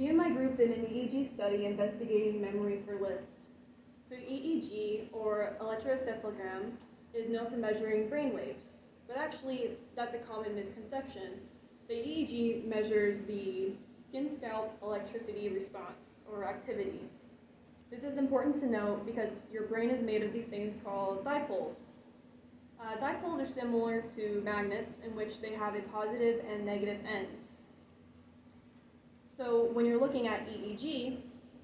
Me and my group did an EEG study investigating memory for LIST. So EEG, or electroencephalogram, is known for measuring brain waves, but actually that's a common misconception. The EEG measures the skin-scalp electricity response, or activity. This is important to note because your brain is made of these things called dipoles. Dipoles are similar to magnets in which they have a positive and negative end. So when you're looking at EEG,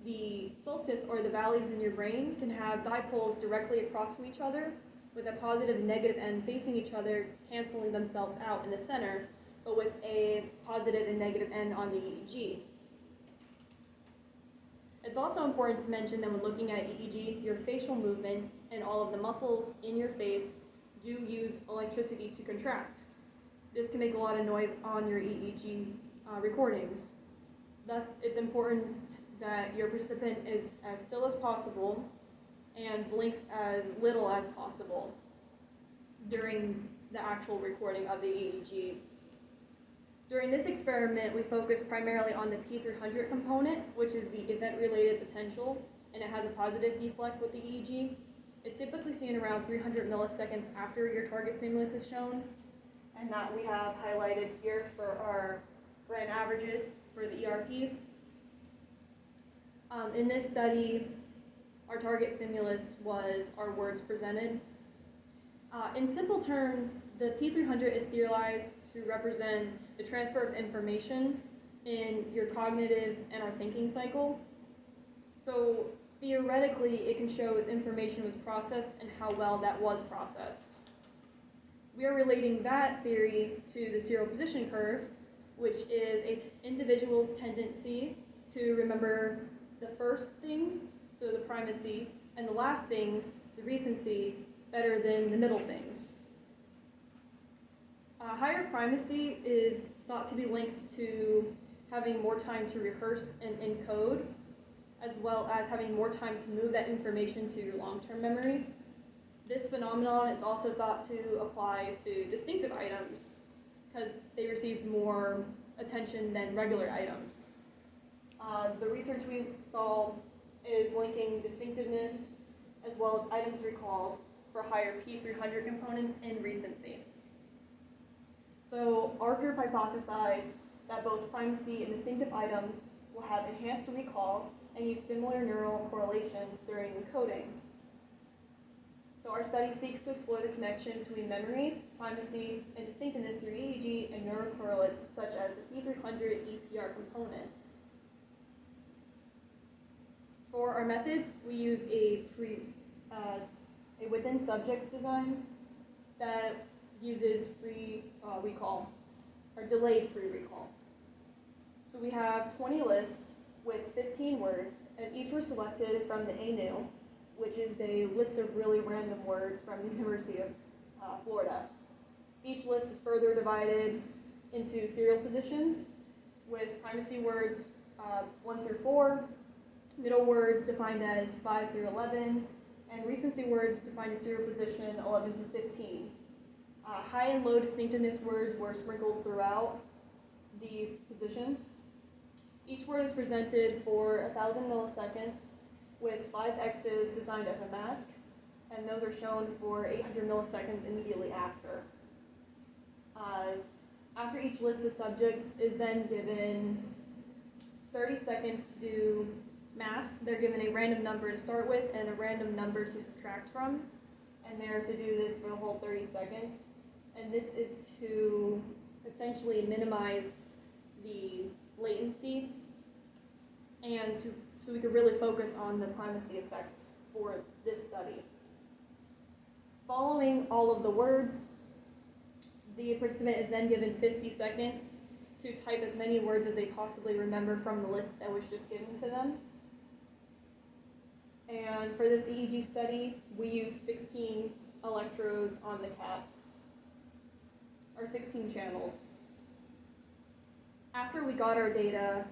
the solstice or the valleys in your brain can have dipoles directly across from each other with a positive and negative end facing each other, canceling themselves out in the center, but with a positive and negative end on the EEG. It's also important to mention that when looking at EEG, your facial movements and all of the muscles in your face do use electricity to contract. This can make a lot of noise on your EEG recordings. Thus, it's important that your participant is as still as possible and blinks as little as possible during the actual recording of the EEG. During this experiment, we focused primarily on the P300 component, which is the event-related potential, and it has a positive deflect with the EEG. It's typically seen around 300 milliseconds after your target stimulus is shown, and that we have highlighted here for our grand averages for the ERPs. In this study, our target stimulus was our words presented. In simple terms, the P300 is theorized to represent the transfer of information in your cognitive and our thinking cycle. So theoretically, it can show if information was processed and how well that was processed. We are relating that theory to the serial position curve, which is an individual's tendency to remember the first things, so the primacy, and the last things, the recency, better than the middle things. Higher primacy is thought to be linked to having more time to rehearse and encode, as well as having more time to move that information to your long-term memory. This phenomenon is also thought to apply to distinctive items, because they receive more attention than regular items. The research we saw is linking distinctiveness as well as items recalled for higher P300 components and recency. So our group hypothesized that both primacy and distinctive items will have enhanced recall and use similar neural correlations during encoding. So our study seeks to explore the connection between memory, primacy, and distinctiveness through EEG and neurocorrelates such as the P300 EPR component. For our methods, we used a within subjects design that uses free recall, or delayed free recall. So we have 20 lists with 15 words, and each were selected from the NeuroEEGvideo, which is a list of really random words from the University of Florida. Each list is further divided into serial positions with primacy words 1 through 4, middle words defined as 5 through 11, and recency words defined as serial position 11 through 15. High and low distinctiveness words were sprinkled throughout these positions. Each word is presented for 1,000 milliseconds with 5 X's designed as a mask, and those are shown for 800 milliseconds immediately after. After each list, the subject is then given 30 seconds to do math. They're given a random number to start with and a random number to subtract from, and they're to do this for the whole 30 seconds. And this is to essentially minimize the latency and so we could really focus on the primacy effects for this study. Following all of the words, the participant is then given 50 seconds to type as many words as they possibly remember from the list that was just given to them. And for this EEG study, we used 16 electrodes on the cap, or 16 channels. After we got our data,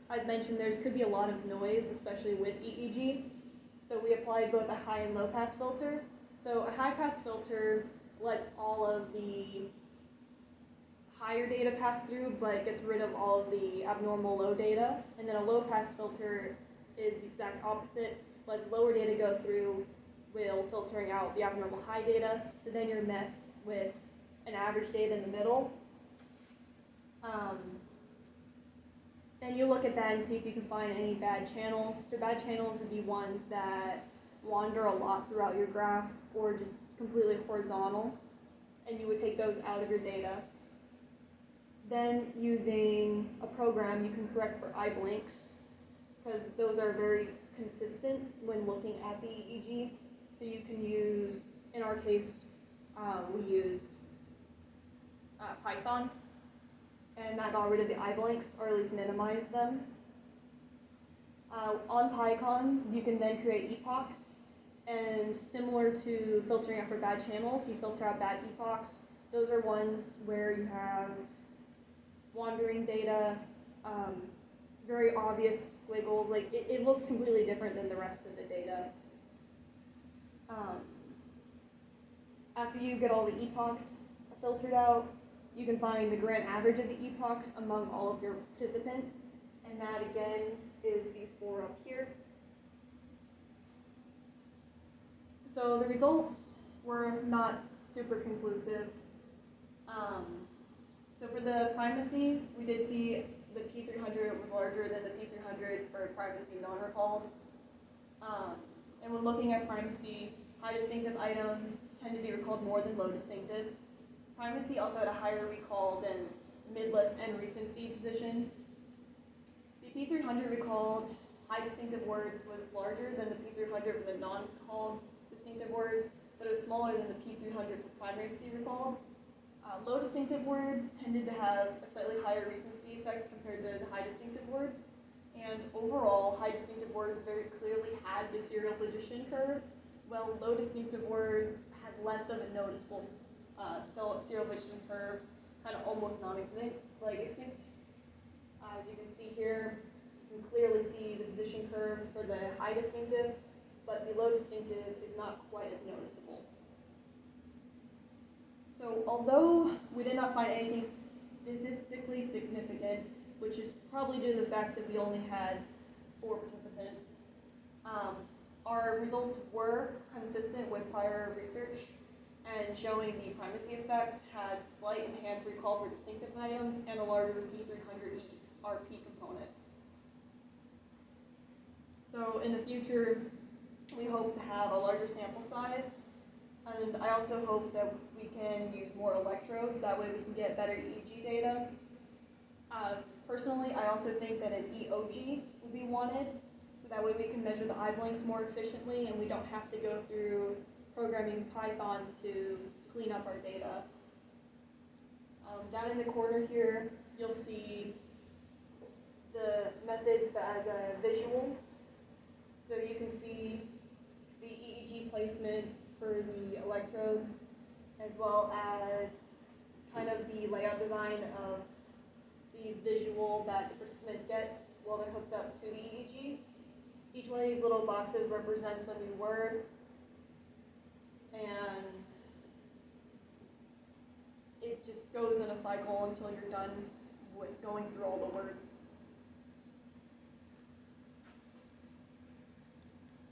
as mentioned, there could be a lot of noise, especially with EEG. So we applied both a high and low pass filter. So a high pass filter lets all of the higher data pass through, but gets rid of all of the abnormal low data. And then a low pass filter is the exact opposite. Lets lower data go through, will filtering out the abnormal high data. So then you're met with an average data in the middle. Then you look at that and see if you can find any bad channels. So bad channels would be ones that wander a lot throughout your graph or just completely horizontal, and you would take those out of your data. Then using a program, you can correct for eye blinks, because those are very consistent when looking at the EEG. So you can use, in our case, we used Python, and that got rid of the eye blinks, or at least minimized them. On Python, you can then create epochs, and similar to filtering out for bad channels, you filter out bad epochs. Those are ones where you have wandering data, very obvious squiggles, like it looks completely different than the rest of the data. After you get all the epochs filtered out, you can find the grand average of the epochs among all of your participants, and that again is these four up here. So the results were not super conclusive. So for the primacy, we did see the P300 was larger than the P300 for primacy non-recalled. And when looking at primacy, high distinctive items tend to be recalled more than low distinctive. Primacy also had a higher recall than midlist and recency positions. The P300 recalled high distinctive words was larger than the P300 for the non-recalled distinctive words, but it was smaller than the P300 for primacy recalled. Low distinctive words tended to have a slightly higher recency effect compared to the high distinctive words, and overall, high distinctive words very clearly had the serial position curve, while low distinctive words had less of a noticeable serial position curve, kind of almost non-extinct, like extinct. As you can see here, you can clearly see the position curve for the high distinctive, but the low distinctive is not quite as noticeable. So although we did not find anything statistically significant, which is probably due to the fact that we only had 4 participants, our results were consistent with prior research and showing the primacy effect had slight enhanced recall for distinctive items and a larger P300E RP components. So in the future, we hope to have a larger sample size, and I also hope that we can use more electrodes, that way we can get better EEG data. Personally, I also think that an EOG would be wanted, so that way we can measure the eye blinks more efficiently and we don't have to go through programming Python to clean up our data. Down in the corner here, you'll see the methods but as a visual. So you can see the EEG placement for the electrodes, as well as kind of the layout design of the visual that the participant gets while they're hooked up to the EEG. Each one of these little boxes represents a new word, and it just goes in a cycle until you're done with going through all the words.